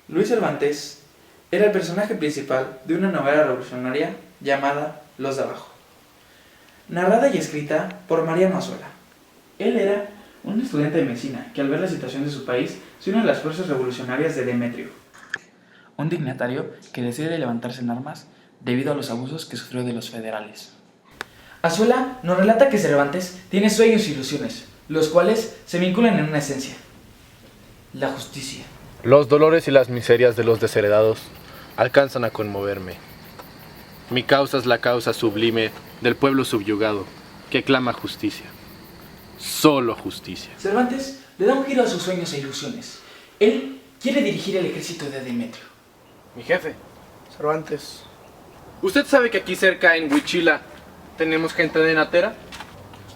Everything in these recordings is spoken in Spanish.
Luis Cervantes era el personaje principal de una novela revolucionaria llamada Los de Abajo, narrada y escrita por Mariano Azuela. Él era un estudiante de medicina que al ver la situación de su país se une a las fuerzas revolucionarias de Demetrio, un dignatario que decide levantarse en armas debido a los abusos que sufrió de los federales. Azuela nos relata que Cervantes tiene sueños e ilusiones, los cuales se vinculan en una esencia: la justicia. Los dolores y las miserias de los desheredados alcanzan a conmoverme. Mi causa es la causa sublime del pueblo subyugado que clama justicia. Solo justicia. Cervantes le da un giro a sus sueños e ilusiones. Él quiere dirigir el ejército de Demetrio. Mi jefe, Cervantes. ¿Usted sabe que aquí cerca en Huichila tenemos gente de Natera?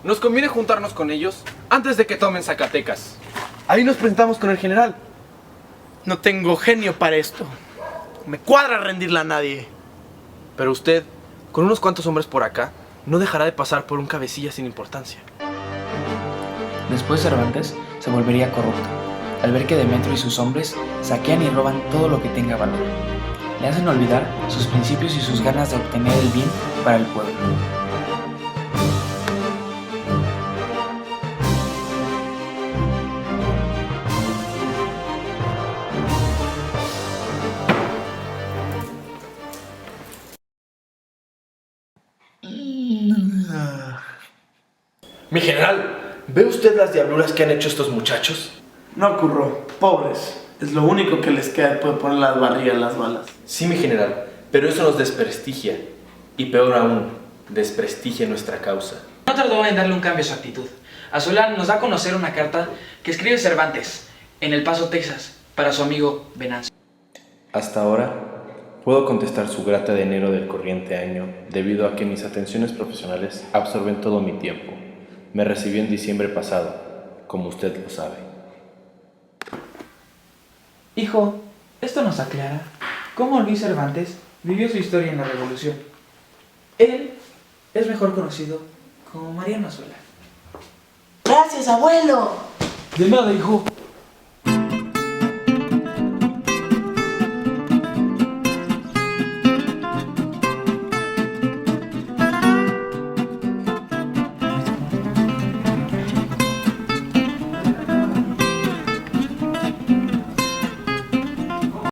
Nos conviene juntarnos con ellos antes de que tomen Zacatecas. Ahí nos presentamos con el general. No tengo genio para esto. Me cuadra rendirle a nadie. Pero usted, con unos cuantos hombres por acá, no dejará de pasar por un cabecilla sin importancia. Después Cervantes se volvería corrupto, al ver que Demetrio y sus hombres saquean y roban todo lo que tenga valor. Le hacen olvidar sus principios y sus ganas de obtener el bien para el pueblo. Mi general, ¿ve usted las diabluras que han hecho estos muchachos? No, Curro, pobres. Es lo único que les queda después de poner las barrigas en las balas. Sí, mi general, pero eso nos desprestigia. Y peor aún, desprestigia nuestra causa. No tardó en darle un cambio a su actitud. Azuela nos da a conocer una carta que escribe Cervantes en El Paso, Texas, para su amigo Venancio. Hasta ahora, puedo contestar su grata de enero del corriente año debido a que mis atenciones profesionales absorben todo mi tiempo. Me recibió en diciembre pasado, como usted lo sabe. Hijo, esto nos aclara cómo Luis Cervantes vivió su historia en la Revolución. Él es mejor conocido como Mariano Azuela. ¡Gracias, abuelo! De nada, hijo.